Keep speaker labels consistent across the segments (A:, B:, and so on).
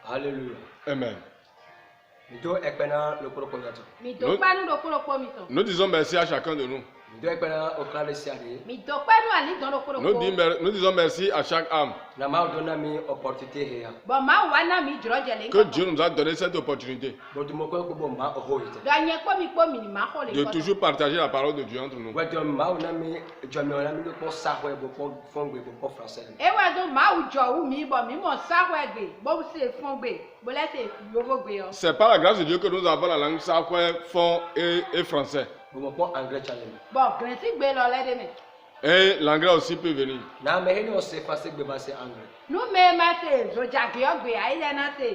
A: Alléluia.
B: Amen. Nous disons merci à chacun de nous. Nous disons merci à chaque âme que Dieu nous a donné cette opportunité de toujours partager la parole de Dieu entre nous. C'est par la grâce de Dieu que nous avons la langue sakwe, fond et français. Et l'anglais aussi peut venir.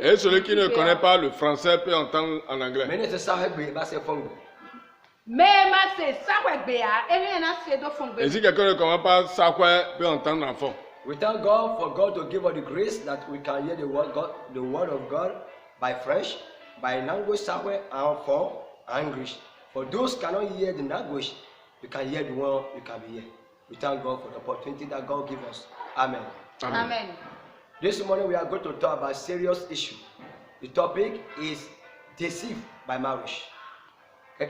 B: Et celui qui ne connaît pas le français peut entendre en anglais. Et si quelqu'un ne connaît pas sakwe, peut entendre en fond.
A: We thank God for God to give us the grace that we can hear the word of God by French, by language somewhere, and for English. For those who cannot hear the language, you can hear the one you can hear. We thank God for the opportunity that God gives us. Amen.
B: Amen.
C: Amen.
A: This morning we are going to talk about a serious issue. The topic is deceived by marriage. Ce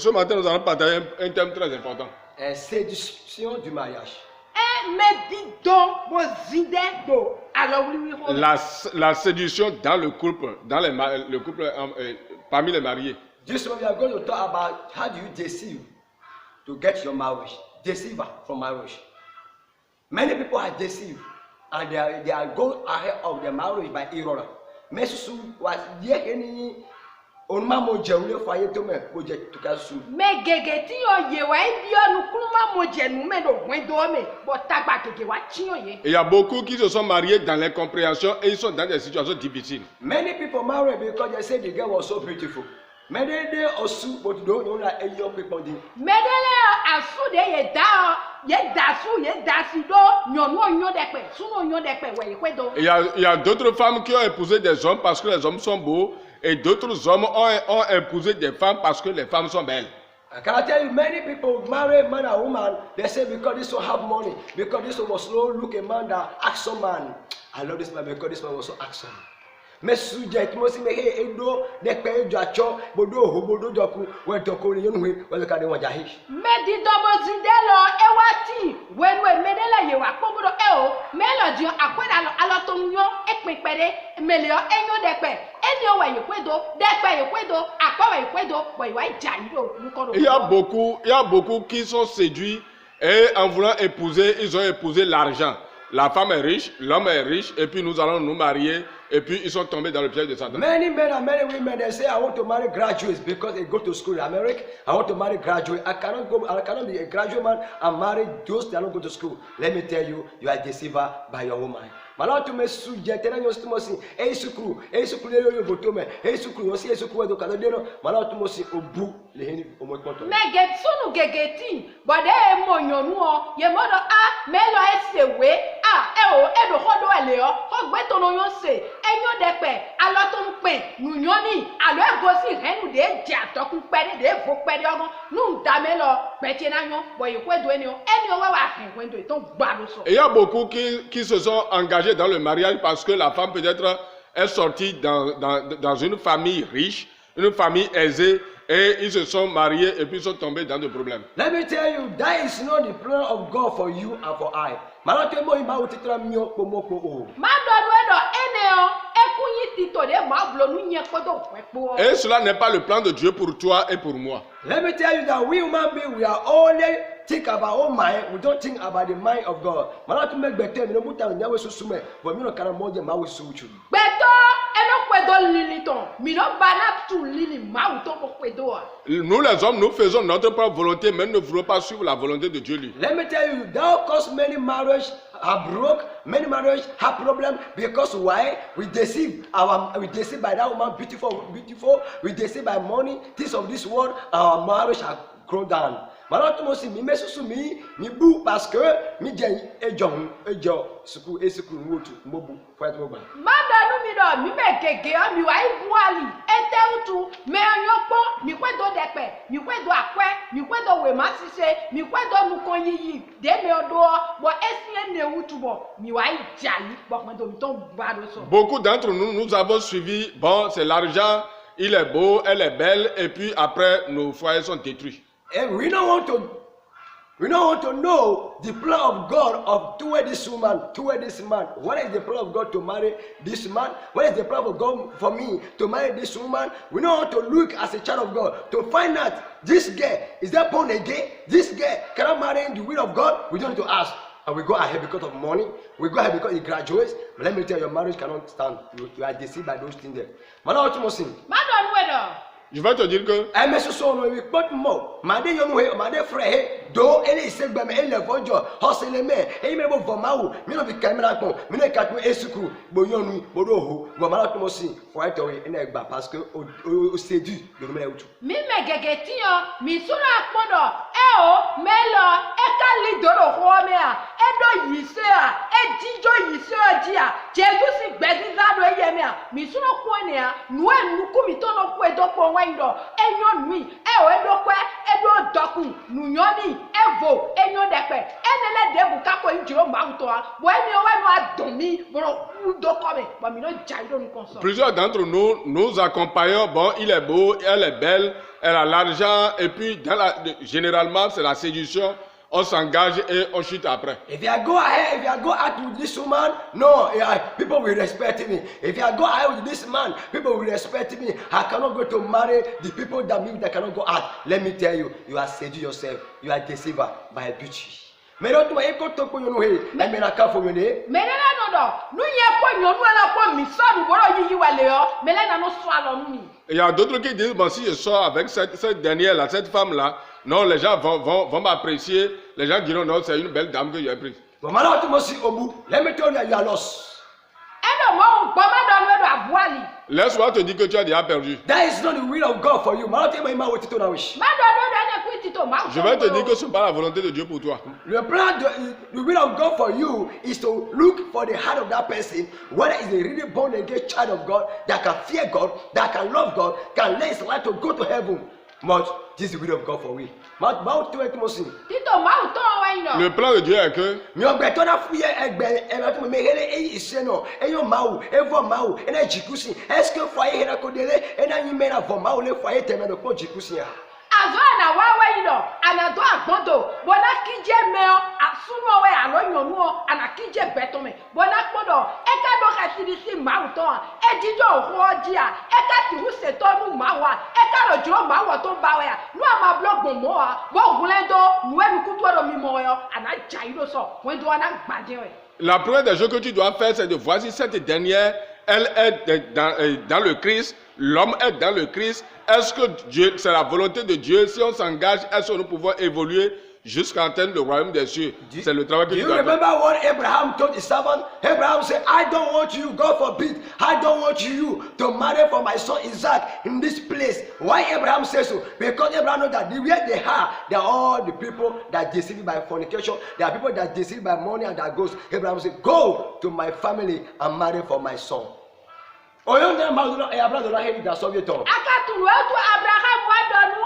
B: matin, nous allons partager un thème très important.
A: Séduction du mariage.
B: La séduction dans le couple, parmi les mariés.
A: This one we are going to talk about how do you deceive to get your marriage. Deceiver from marriage. Many people are deceived and they are going ahead of their marriage by error. Mais ce was yeni on mamo jeune foyer to me project to kasu.
C: Me gegeti yo ye wa ibio nu kuluma mo jenu me do gwen do me bo tagba gege wa chiyo ye.
B: Il y a beaucoup qui se sont mariés dans l'incompréhension et ils sont dans des situations difficiles.
A: Many people marry because they say the girl was so beautiful. Medele osu but do no la eyo people din.
C: Medele asu de ye dasi do nyonu onyo depe suno onyo depe we kwe do.
B: Il y a d'autres femmes qui ont épousé des hommes parce que les hommes sont beaux et d'autres hommes ont épousé des femmes parce que les femmes sont belles.
A: I can tell you many people marry man and woman, they say because this one have money, because this one was slow look a man that action man. I love this man because this man was so action. Mais sujet mo si me he edo de pe ejo acho bodo obodo joku we toko ni yenu we ka de won jahi.
C: Medi dobo zindelo ewati wenwe medela ye wa pobodo melo di akweda alotonyo epinpere melio enyo depe enyo we yekwedo depe yekwedo akwa yekwedo boy wa jairo nkoro.
B: Il y a beaucoup qui sont séduits et en voulant épouser, ils ont épousé l'argent. La femme est riche, l'homme est riche, et puis nous allons nous marier, et puis ils sont tombés dans le piège de Satan.
A: Many men and many women, they say, I want to marry graduates because they go to school in America. I want to marry graduates. I cannot be a graduate man and marry those that don't go to school. Let me tell you, you are deceived by your woman. Malgré tout, mes sujets, t'es là, nous sommes aussi, et sucrou, les votomes, et sucrou, aussi, et sucrou, donc, alors, malgré tout, aussi, au bout, les hénis, au moins, contrôle.
C: Mais, Getsunu, Gegeti, Bode, Monyono, Yemodo, Melo, Esewe, Edo, Hodo, Eleo, Hogbeton, Yonse, Enyo Depe, Aloton Pe, Nunyoni, alors, Gossi, Renu, de Diatok, Pede, de Vopediogon, Nun, Damelo, Petienagnon, Boyqueduenio, Enyo, when do it, don't battle so.
B: Et il y a beaucoup qui se sont engagés dans le mariage parce que la femme peut-être est sortie dans une famille riche, une famille aisée, et ils se sont mariés et puis sont tombés dans des problèmes.
A: Let me tell you, that is not the plan of God for you and for I.
B: Et cela n'est pas le plan de Dieu pour toi et pour moi.
A: Let me tell you that we human beings, we are only think about our own mind. We don't think about the mind of God. Malatu make better. Me no buta nyawe susume. But me no kana moje mawe suchu.
C: Beto eno kwedo liliton. Me no bana tu lili mawe to kwedo.
B: Nous les hommes, nous faisons notre propre volonté, mais nous ne voulons pas suivre la volonté de Dieu lui.
A: Let me tell you, that cause many marriages are broke. Many marriages have problems because why? We deceive by that woman beautiful. We deceive by money, things of this world. Our marriage have grown down. Malatu mo si mi mesusu mi bu parce que mi je ejo suku nwotu mbobu for et moba.
C: Madanu mi mi do mi me gege o mi wa ibuali ete utu me anyopo mi kwedo depe mi kwedo akwe mi kwedo we masise mi kwedo nukonyiyi de me odo bo esie ne utu bo mi wa ijali bo kwedo mi ton gbado so.
B: Beaucoup d'entre nous avons suivi, bon, c'est l'argent, il est beau, elle est belle, et puis après, nos foyers sont détruits.
A: And we don't want to know the plan of God toward this woman, toward this man. What is the plan of God to marry this man? What is the plan of God for me to marry this woman? We don't want to look as a child of God to find out this girl, is that born again? This girl cannot marry in the will of God? We don't need to ask. And we go ahead because of money. We go ahead because he graduates. But let me tell you, your marriage cannot stand. You are deceived by those things there. Madam, what you must sing?
C: Madam, wedo.
B: Je vais te dire que
A: I mess so no we put more. Made you know, made frere. Do any say by me ele vojo. Hustle me. E me bo vomau. Me no be camera pon. Me no kat me esuku. Bo yonu, bo do ho. Bo mala to mo sin. For it away en egba parce que o sédu de me utu.
C: Mi me gege ti o, mi sura akpodo. E o, me lo, e ka li doro ho me a. E do yise a, e dijo yise o ji a. Jesu si gbedi za do ye me a. Mi sura ko ne a. Nu enuku mi to no ku edo po wendo. Enyo nui, e o edo kwe, edo doku. Nu nyoni, evo, enyo depe. Enele de buka ko injiro ma uto a. Bo emi o enu adomi, boro do kome. Bo mi no jaido nu konso.
B: plusieurs d'entre nous, nous accompagnons, bon, il est beau, elle est belle, elle a l'argent, et puis généralement, c'est la séduction. On s'engage et on chute après.
A: If I go ahead, if I go out with this woman, no, people will respect me. If I go out with this man, people will respect me. I cannot go to marry the people that cannot go out. Let me tell you, you are seducing yourself. You are deceived by beauty. Mais non, tu vas écouter ton cognon, mais na ka fo yone.
C: Mais là non do, nous y a quoi nyonu ala quoi mi so du boro yiyi wale yo, mais là na no so alo nu ni.
B: Il y a d'autres qui disent, bon, si je sors avec cette dernière-là, cette femme-là, non, les gens vont m'apprécier. Les gens diront, non, c'est une belle dame que j'ai prise.
A: Bon, maintenant, tu m'as dit, Obu, let me tell you, you are lost.
C: E do mo gbo ma do do abuali.
B: Laisse-moi te dire que tu as déjà perdu.
A: That is not the will of God for you. Maintenant, tu m'as dit, tu wish.
C: Ma do ne ku ti to ma.
B: Je vais te dire que ce n'est pas la volonté de Dieu pour toi.
A: The plan, the will of God for you is to look for the heart of that person, whether it's a really born again child of God that can fear God, that can love God, can lay his life to go to heaven. But this is the will of God for we.
C: Ti to ma uto wa ino.
B: Le plan de Dieu est que
A: mi ogbe to na fuye egbe e ma to me hele e ise no e yo mawu e vo mawu e na jikusi est-ce que foyer hera ko dele e na yin me na vo mawu le foyer teme do ko jikusi ya.
C: Azo na wa we ino anado agbondo bona kije me o asunu we alo nyonu o anakije betome bona gbodo e ka do ka ti si ma uto e jijo ho ji a e ka ti hu se to nu ma wa e ka ro jiro ma wo to ba we a nu ama blog mo a bo gulendo nu e mi kutu ro mi mo yo ana jairo so we do ana gbade we.
B: la première des choses que tu dois faire, c'est de voir si cette dernière, elle est dans le Christ, l'homme est dans le Christ. Est-ce que Dieu, c'est la volonté de Dieu? Si on s'engage, est-ce que nous pouvons évoluer jusqu'à atteindre le royaume des cieux? C'est le travail que tu dois faire.
A: Do you remember what Abraham told his servant? Abraham said, I don't want you, God forbid, I don't want you to marry for my son Isaac in this place. Why Abraham says so? Because Abraham knows that where they are all the people that are deceived by fornication. There are people that are deceived by money and that goes. Abraham said, go to my family and marry for my son. Abraham
C: Akaturu etu Abraham wadonu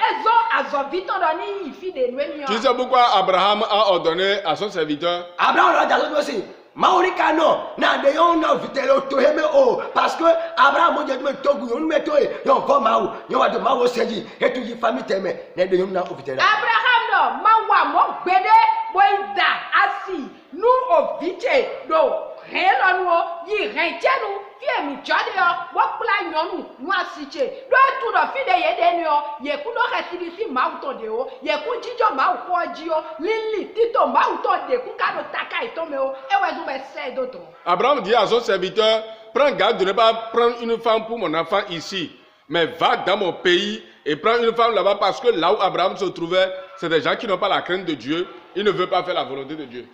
C: ezo azovito doni ifi de nwenyo.
B: Tu sais pourquoi Abraham a ordonné à son serviteur?
A: Abraham a dit aussi, Maurika non, na de yon na vitelo to heme o, parce que Abraham mo je me togu yon meto e, yon ko mawu, yon wa de mawu seji, etu yi famille teme, na de yon na vitelo.
C: Abraham no, mawa mo gbede boida asi, nu ovite do. Hello yi renchenu fie mi jode yo wo pla nyonu nu asiche do tu do fi de ye de ni o ye ku do retiri si ma uto de o ye ku jijo ma ko ji o lili tito ma uto de ku ka do taka ito me o e we du be se do to.
B: Abraham dit à son serviteur, prends garde de ne pas prendre une femme pour mon enfant ici, mais va dans mon pays et prends une femme là-bas, parce que là où Abraham se trouvait, c'est des gens qui n'ont pas la crainte de Dieu, ils ne veulent pas faire la volonté de Dieu.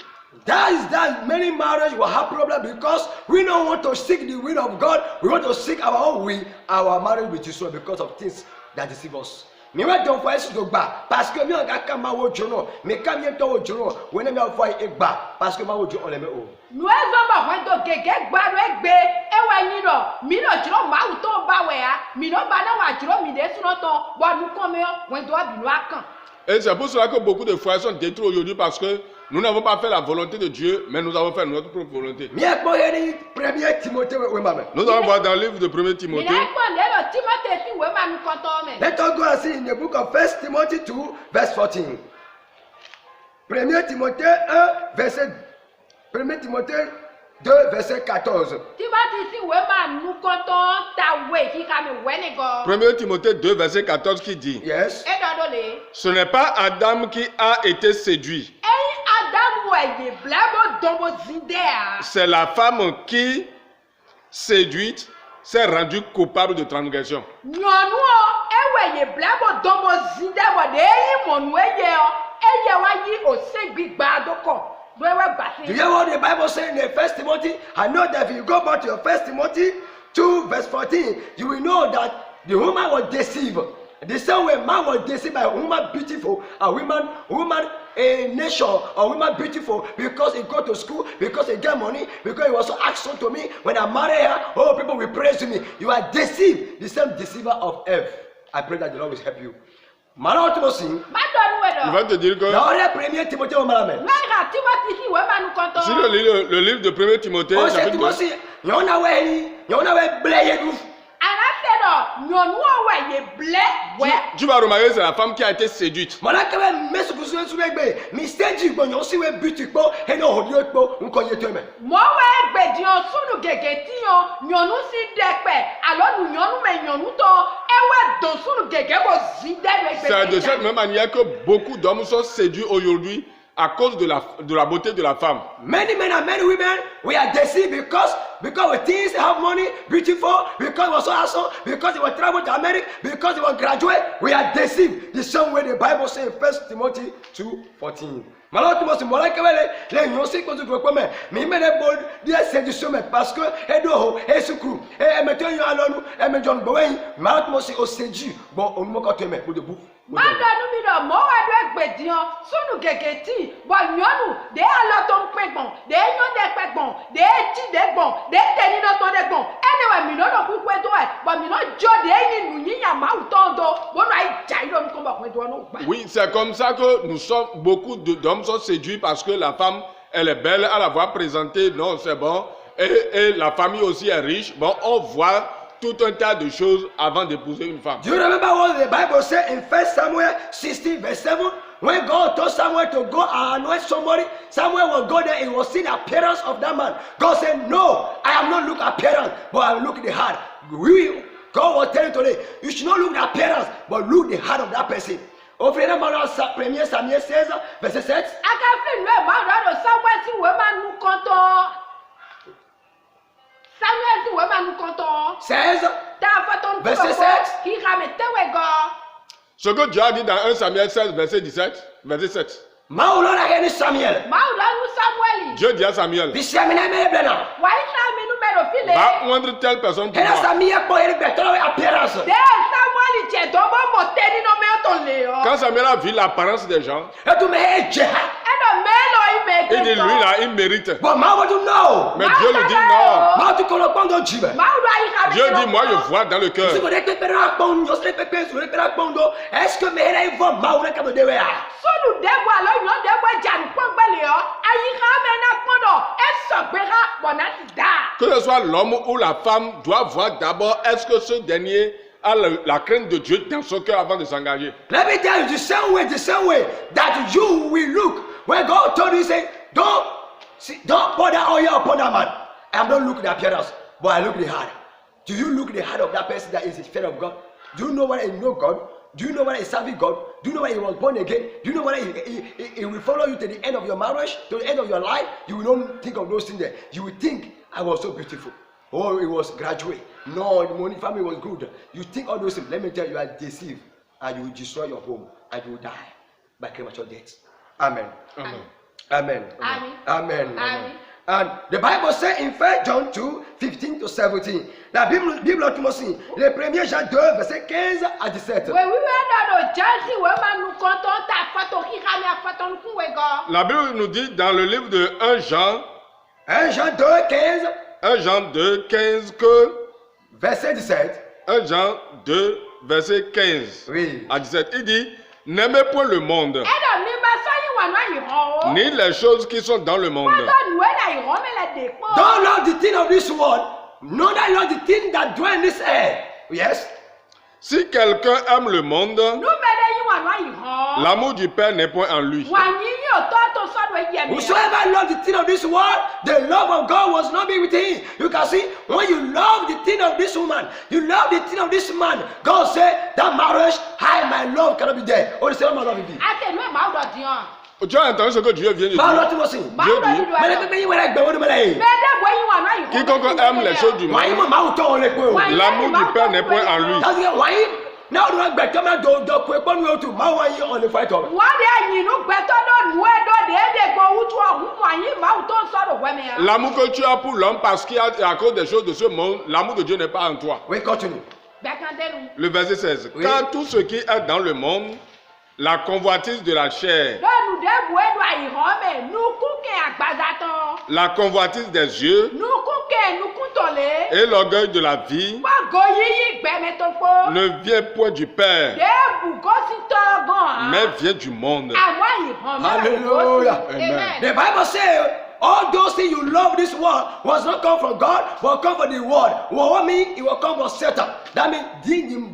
A: That many marriages will have problems because we don't want to seek the will of God. We want to seek our own will. Our marriage will destroy because of things that deceive us. Mi wa don fo esu do gba parce que mi o ga kan ma wo jono mi ka mi to wo jono we na mi o fo e gba parce que ma wo jo on le me o.
C: Nu ezo ba wen do gege gba do egbe e wa yin do mi no jiro ma u to ba we ya mi no ba na wa jiro mi de suno to bo nu kon me won do abi no akan.
B: Et c'est pour cela que beaucoup de foyers sont détruits aujourd'hui parce que nous n'avons pas fait la volonté de Dieu, mais nous avons fait notre propre volonté.
A: Mi ekpo yeni premier Timothée we mame.
B: Nous allons voir dans le livre de 1
C: Mi
B: Timothée.
C: na ko le lo Timothée si we ma nu kon to me.
A: Let us go and see in the book of 1 Timothy 2 verse 14. 1 Timothée 1 verset 1 Timothée 2 verset 14.
C: Timothy si we ma nu kon to ta we ki ka me we ni go.
B: 1 Timothée 2 verset 14 qui dit:
A: Yes.
C: E do do le.
B: Ce n'est pas Adam qui a été séduit,
C: Adam weye blabo dombo zindea.
B: c'est la femme qui, séduite, s'est rendue coupable de transgression.
C: Nyɔnu eweye blabo dombo zindea de eyi mɔnu eye eye wa yi ose gbigba do kɔ do ewe
A: Do you
C: gbasi.
A: hear what the Bible says in the 1 Timothy? I know that if you go back to your 1 Timothy 2 verse 14, you will know that the woman was deceived. The same way man was deceived by a woman beautiful, a woman, a nation, a woman beautiful because he go to school, because he get money, because he was so action to me. When I marry her, oh, people will praise me. You are deceived, the same deceiver of Eve. I pray that the Lord will help you. Mara Timothy,
C: Ma dɔnu
B: Il
C: wɛ
B: va
C: dɔ.
B: te dire que
A: la autre premier Timothée au malame.
C: Mɛra Timothy si we ma nu kɔntɔ.
B: si le livre de 1 Timothée,
A: Oh, c'est
B: chapitre 2,
A: Timothy, y'en a ouais blayé d'ouf.
C: Anase dɔ nyɔnu weye ble wɛ.
B: tu vas remarquer c'est la femme qui a été séduite.
A: Mana kebe mesukusu egbe mi stage gbo yan siwe beauty po eno hodi po nko ye to me.
C: Mɔwɛ gbediyan sunu gege tiyan nyɔnu si dɛpɛ alo nu nyɔnu me nyɔnu tɔ ewɛ do sunu gege bo zindɛ do
B: C'est de
C: egbe.
B: cette même manière que beaucoup d'hommes sont séduits aujourd'hui à cause de la beauté de la femme.
A: Many men and many women we are deceived because we think they have money, beautiful, because we was so awesome, because they were travel to America, because they were graduate, we are deceived. The same way the Bible says in 1 Timothy 2:14. Malo Timothy mola kebele le nyon si ko ko ko me mi me ne bol dia séduction me parce que edo ho esukru e me to yon alonu e me jon bowen malo Timothy o séduit bon on mo ko to me pour de bout.
C: Ma dɔnu mi dɔ mɔwɛ do egbediyan sunu gege ti bɔn nyɔnu de alɔ to ŋkpɛ gbɔn de enyo de kpɛ gbɔn de eti de gbɔn de teni dɔ tɔ de gbɔn ɛnɛwɛ mi n'o dɔ kukue do ɛ bɔn mi n'o jɔ de eyi nu yinya mawu tɔn do bɔn ayi dza yi dɔ nu kɔn bɔ kɔn do n'o gba.
B: Oui, c'est comme ça que nous sommes, beaucoup d'hommes sont séduits parce que la femme, elle est belle, à la voir présentée, non, c'est bon. Et la famille aussi est riche. Bon, on voit tout un tas de choses avant d'épouser une femme.
A: Do you remember what the Bible said in 1 Samuel 16 verse 7? When God told Samuel to go and anoint somebody, Samuel will go there and will see the appearance of that man. God said, no, I am not look appearance, but I look the heart. God was telling today, you should not look the appearance, but look the heart of that person. Au frère Manon, 1 Samuel 16 verset 7.
C: Akafi nu ɛ ma dɔ do Samuel si we ma nu kɔntɔ. Samuel si we ma nu kɔntɔ.
A: 16.
C: Ta fɔtɔ nu
A: Verset
C: kɔntɔ
A: 7.
C: k'i ka me tewe gɔ.
B: Ce que Dieu a dit dans 1 Samuel 16, verset 17, verset 7.
A: Maulona Henry Samuel.
C: Mawu dɔ nu Samuel.
B: Dieu dit à Samuel,
A: Bishemina Meblena.
C: Wa yi sa mi nu bɛ do fi le.
B: va oindre telle personne pour
A: Hena
B: moi.
A: Samuel pour Henry Better appearance.
C: De Samuel cɛ dɔ bɔ mɔ tɛni nɔ mɛ tɔ le yɔ.
B: Quand Samuel a vu l'apparence des gens,
A: Et tu me jeha.
C: Ɛdɔ mɛlɔ yi mɛ
B: il dit,
C: de
B: lui là, il mérite.
A: But Mao do know.
B: Mais Dieu lui dit non.
A: Mao tu connais pas de Jibe.
C: Mawu dɔ ayi ka me.
B: Dieu dit, moi je vois dans le cœur.
A: Si vous récupérez un bon, vous récupérez sur le bondo, est-ce que mes rêves vont Mao ne comme de wea?
C: Sunu dɛbɔ alo nyɔ dɛbɔ dza nu kpɔngbɛli yɔ ayi ka mɛ na kpɔn dɔ esɔgbɛra bɔna ti da.
B: Que ce soit l'homme ou la femme doit voir d'abord est-ce que ce dernier a la crainte de Dieu dans son cœur avant de s'engager.
A: Let me tell you the same way that you will look. When God told you, say, don't pour that oil upon that man. I'm not looking at the appearance, but I look the heart. Do you look the heart of that person that is in fear of God? Do you know whether he know God? Do you know whether he's serving God? Do you know whether he was born again? Do you know whether he will follow you to the end of your marriage, to the end of your life? You will not think of those things there. You will think, I was so beautiful. Oh, it was graduate. No, the money family was good. You think all those things. Let me tell you, you are deceived. And you will destroy your home. And you will die by premature death. Amen.
B: Amen.
A: Amen.
C: Amen.
A: Amen.
C: Amen.
A: And the Bible says in 1 John 2, 15 to 17. La Bible tout aussi. Le 1er Jean 2, verset 15 à 17.
C: Wewe dɔ do jɛnsi we ma nu kɔntɔ ta fɔtɔ k'i ka mɛ fɔtɔ nu kun we gɔ.
B: La Bible nous dit dans le livre de 1 Jean
A: 1 Jean 2, 15.
B: 1 Jean 2, 15 que
A: Verset 17.
B: 1 Jean 2, verset 15
A: Oui.
B: à 17. Il dit, n'aimez point le monde,
C: Ɛdɔ mi ma sɔnyi wa nua yi hɔn o.
B: ni les choses qui sont dans le monde.
C: Kpɔtɔ nuwe na yi hɔn mi le de kpɔ.
A: Don't love the thing of this world. Know that you love the thing that dwell in this air. Yes.
B: Si quelqu'un aime le monde,
C: Nu bɛ de yi wa nua yi hɔn.
B: l'amour du Père n'est point en lui.
C: Wa nyi yi o tɔ to sɔ do yɛ mi.
A: Whosoever loves the thing of this world, the love of God was not be with him. You can see, when you love the thing of this woman, you love the thing of this man, God said that marriage, my love cannot be there. Oh, say, my love will be.
C: Ate nu ma dɔ diyan.
B: Tu as entendu ce que Dieu vient de
A: My
B: dire?
A: love to us.
C: Ma dɔ di do
A: Mais
C: yɛ.
A: les pays, voilà, ben, on me l'a dit.
C: Mɛ de bo yi wa nua yi hɔn.
B: Quiconque aime les choses du
A: Why
B: monde,
A: you ma auto on le quoi?
B: l'amour du Père n'est point en lui.
A: That's it. Why? Now do not bet come out do quoi pas nous tout. Ma why on the fight over.
C: Wa de yi nu gbɛtɔ do nuwe do de de gbɔ wutu ɔhun wa yi ma to sɔ do wɛ mi ya.
B: L'amour que tu as pour l'homme parce qu'il y a à cause des choses de ce monde, l'amour de Dieu n'est pas en toi.
A: We continue.
C: Gbɛkandenu.
B: Le verset 16.
A: Oui.
B: Car tout ce qui est dans le monde, la convoitise de la chair,
C: Dɔnu de bo edo ayi hɔn mɛ nuku kɛ agbadатɔ.
B: la convoitise des yeux
C: Nuku kɛ nukutɔ le.
B: et l'orgueil de la vie
C: Wa go yiyi gbɛmɛtɔ kpɔ.
B: ne vient point du Père,
C: De bugositɔ gan.
B: mais vient du monde.
C: Àwọn ayi hɔn mɛ.
A: Hallelujah.
B: Amen.
A: The Bible says all those things you love this world was not come from God, but come from the world. What mean it will come from Satan. That means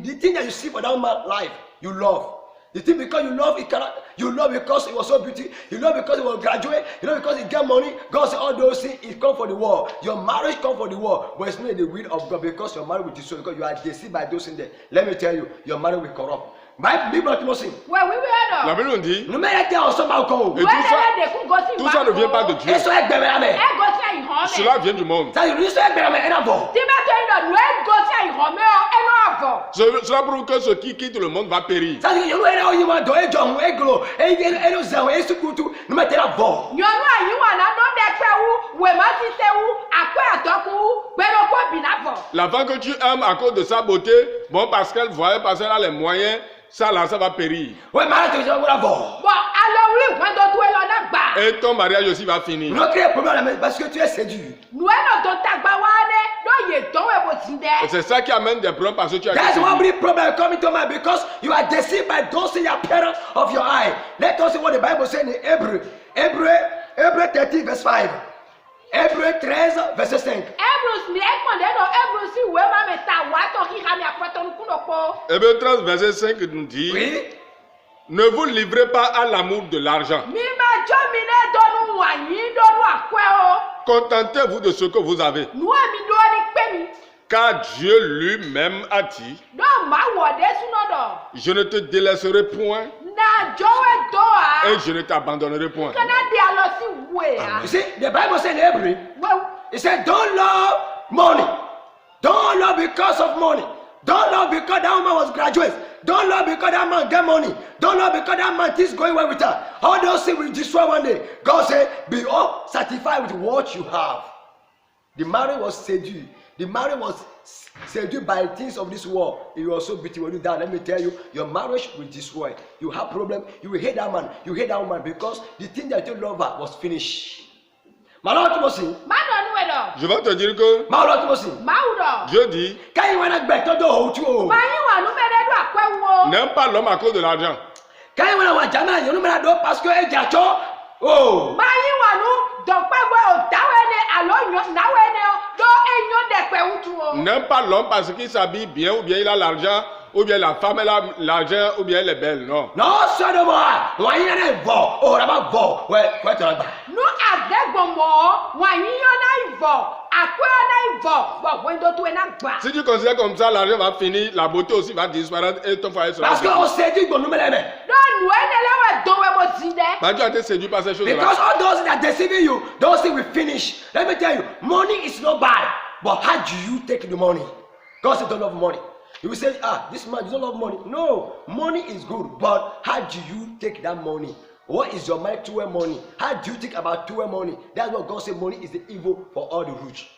A: the thing that you see for that man's life, you love. The thing because you love it cannot. You love because it was so beautiful. You love because it was graduate. You know because it get money. God said all those things it come for the world. Your marriage come for the world, but it's not in the will of God because your marriage will destroy because you are deceived by those things there. Let me tell you, your marriage will corrupt. My Bible to sing.
C: Wɛ wiwi
B: La
C: ɛdɔ.
B: Bible dit,
A: No matter there or somebody come.
B: Et
C: Wɛ
B: tout ça-
C: de de kun gosi
B: tout ça ne vient pas de Dieu.
A: Et so egbe me ame.
C: E gosi ayi hɔn mɛ.
B: Cela vient du monde.
A: Ça you so egbe me ena bo.
C: Timetɔ yi dɔ nu e gosi ayi hɔn mɛ o ɛnɔ avɔ.
B: Cela prouve que ceux qui quittent le monde va périr.
A: Ça you no ena oyi ma do e jo hu e glo e eno za e sukutu no matter na bo.
C: Nyɔnu ayi wa na dɔ de kpɛ wu wɛma ti se wu akpɛ atɔku wu gbɛdɔkpɔ bina vɔ.
B: La femme que tu aimes à cause de sa beauté, bon parce qu'elle voyait, parce qu'elle a les moyens, ça là, ça va périr.
A: We ma to jo na bo.
C: Bɔn alɔwuli gbɛdɔ to elɔ na gba.
B: Et ton mariage aussi va finir.
A: No crée problème parce que tu es séduit.
C: Nu enɔ do tagba wa ne do ye dɔn wɛ bo ti
B: Et
C: dɛ.
B: c'est ça qui amène des problèmes parce que tu as été
A: That's one
B: séduit.
A: big problem coming to mind because you are deceived by those in the appearance of your eye. Let us see what the Bible says in Hebrew 13 verse 5. Hebrew 13 verset 5.
C: Ebrus mi ekpɔn de do Ebrus si wɛma mi ta wa tɔ ki ha mi akpɛtɔ nukun dɔ kpɔ.
B: Hébreux 13, verset 5 nous dit,
A: Oui.
B: ne vous livrez pas à l'amour de l'argent.
C: Mi ma jɔ mi ne dɔnu wanyi dɔnu akpɛ o.
B: Contentez-vous de ce que vous avez.
C: Nu mi do ni kpɛ mi.
B: Car Dieu lui-même a dit,
C: Dɔ ma wɔ de sunɔ dɔ.
B: je ne te délaisserai point
C: Na jɔwɛ dɔ a.
B: et je ne t'abandonnerai point.
C: Kana di alɔ si wue a.
A: You see, the Bible says in Hebrew,
C: Wɛ
A: it said, don't love money. Don't love because of money. Don't love because that woman was graduate. Don't love because that man get money. Don't love because that man is going well with her. All those things will destroy one day. God said, be all satisfied with what you have. The marriage was seduced. The marriage was seduced by things of this world. It was so beautiful. That let me tell you, your marriage will destroy. You have problem. You will hate that man. You hate that woman because the thing that you love her was finished. My Lord Timothy.
C: ma dɔ nu wɛ dɔ.
B: Je vais te dire que
A: My Lord Timothy.
C: Ma wu dɔ.
B: Dieu dit,
A: Quand il va gbẹ tó dó òun tú o.
C: Ma yi wa nu mɛ de do akpɛ wo.
B: n'aime pas l'homme à cause de l'argent.
A: Quand il va wà jàmẹ́ àyè onímọ̀lá dó parce que ẹ jà tó o.
C: Ma yi wa nu dɔkpɛ wo o dawe ne alo nyɔ nawe ne o do enyo de kpɛ wutu o.
B: N'aime pas l'homme parce qu'il s'habille bien ou bien il a l'argent ou bien la femme elle a l'argent ou bien elle est belle. Non.
A: N'ọ sọdọ mọ a wọn yín náà bọ òwúrọ̀ bá bọ wẹ tọrọ gbà.
C: Nu agbɛgbɔmɔ wa yi yɔ na ivɔ akpɛ na ivɔ bɔn wendo to na gba.
B: Si tu considères comme ça, l'argent va finir, la beauté aussi va disparaître et ton foyer sera
A: Parce que
B: séduit.
A: o ṣe di gbòònù mẹlẹ mẹ.
C: Do nu ene le wɛ dɔn wɛ bo ti dɛ.
B: Mais tu as été séduit par ces choses-là.
A: Because all those that deceiving you, those things will finish. Let me tell you, money is not bad, but how do you take the money? God said don't love money. You will say, this man doesn't love money. No, money is good, but how do you take that money? What is your mind toward money? How do you think about toward money? That's what God said money is the evil for all the rich.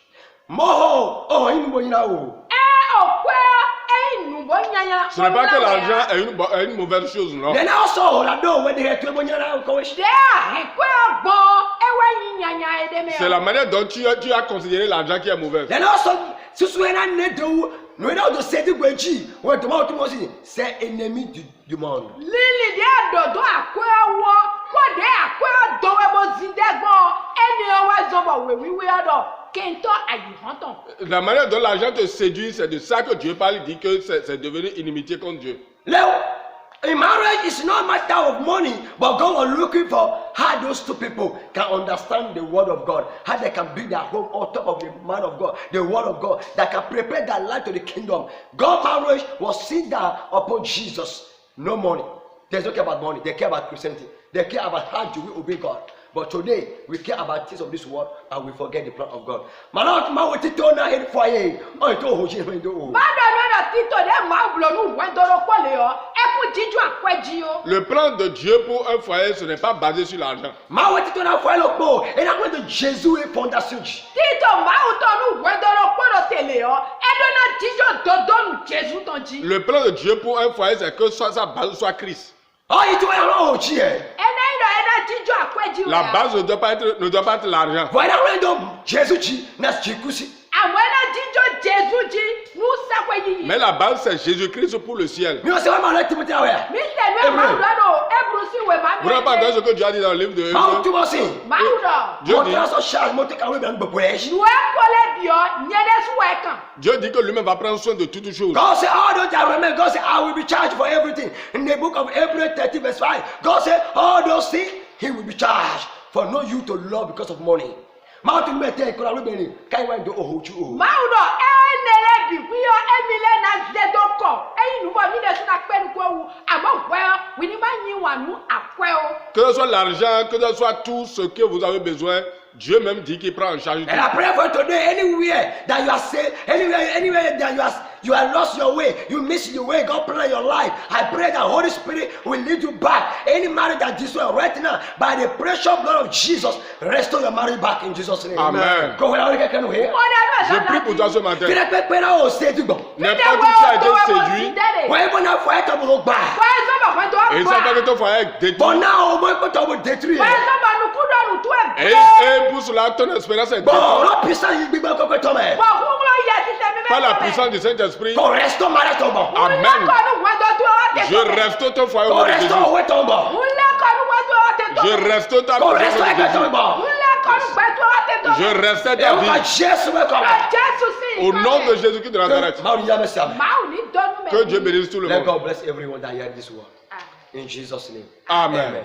A: Moho, oh, you know now.
C: Okpɛ eyi nu bo nyanya.
B: Ce n'est pas que l'argent est une mauvaise chose, non.
A: Then also, la do when they had to money now, coach.
C: De ahekwe ọgbɔn ewe yi nyanya edeme.
B: C'est la manière dont tu as considéré l'argent qui est mauvaise.
A: Then also, susu ena ne do Nous avons cédé Gwenchi. Ouais, tout le monde aussi. C'est ennemi du monde.
C: Lili dia dodo akwewo. Wode akwewo dowe bo zindegbo. Eni owa zobo wewiwi odo. Kento ayihanton.
B: La manière dont l'argent te séduit, c'est de ça que Dieu parle. Il dit que c'est devenu inimitié contre Dieu.
A: Now, in marriage, it's not a matter of money, but God was looking for how those two people can understand the word of God, how they can build their home on top of the man of God, the word of God, that can prepare their life to the kingdom. God marriage was sit down upon Jesus. No money. There's no care about money. They care about Christianity. They care about how do we obey God. But today, we care about things of this world and we forget the plan of God. Malot ma woti to na head for ye. Oh, it all hoji when do.
C: Mado no tito de ma blonu wendoro kwole yo. Eku jiju akweji yo.
B: Le plan de Dieu pour un foyer, ce n'est pas basé sur l'argent.
A: Ma woti to na foyer lokpo. E na kwa de Jésus et fondation.
C: Tito ma utonu wendoro kwolo tele yo. Edo na jijo dodonu Jésus tonji.
B: Le plan de Dieu pour un foyer, c'est que sa base soit Christ.
A: Oh, it all hoji e.
B: La base ne doit pas être l'argent.
A: Voilà rendo Jésus ji na chikusi.
B: Mais la base c'est Jésus-Christ pour le ciel.
A: Mi o se wa ma le Timothée awe.
B: Vous n'avez pas entendu ce que Dieu a dit dans le livre de
A: Ma
B: Hébreux.
A: tu mo si.
B: Dieu dit,
A: Mo charge mo te kawe ben gbogbo e.
B: Dieu dit que lui-même va prendre soin de toutes choses.
A: God said, all those that remain, God said, I will be charged for everything. In the book of Hebrews 30 verse 5, God said, all those things, he will be charged for no you to love because of money. Mountain me take kola rubeni kai wan do ohochu o.
C: Maudo enele bi kuyo emile na zedoko. Eyin nubo mi de suna penu ko wu. Amo gwe we ni ma yin wanu akwe o.
B: Que ce soit l'argent, que ce soit tout ce que vous avez besoin, Dieu même dit qu'il prend en charge tout.
A: And I pray for today, anywhere that you are saved, anywhere that you are lost your way, you miss your way, God plan your life. I pray that Holy Spirit will lead you back. Any marriage that destroyed right now, by the precious blood of Jesus, restore your marriage back in Jesus' name.
B: Amen.
A: Go ahead, here.
B: Je prie pour toi ce matin.
A: N'importe
B: Qui a été séduit, et il savait que ton foyer est détruit. Et pour cela, ton espérance est détruite. Par la puissance du Saint-Esprit, Amen. Je reste ton foyer au nom de Jésus. Je reste ta puissance au nom de Jésus. Je reste ta vie. Au nom de Jésus-Christ de Nazareth. Que Dieu bénisse tout le
A: Let
B: monde.
A: God bless everyone that hear this word. In Jesus' name.
B: Amen.
A: Amen.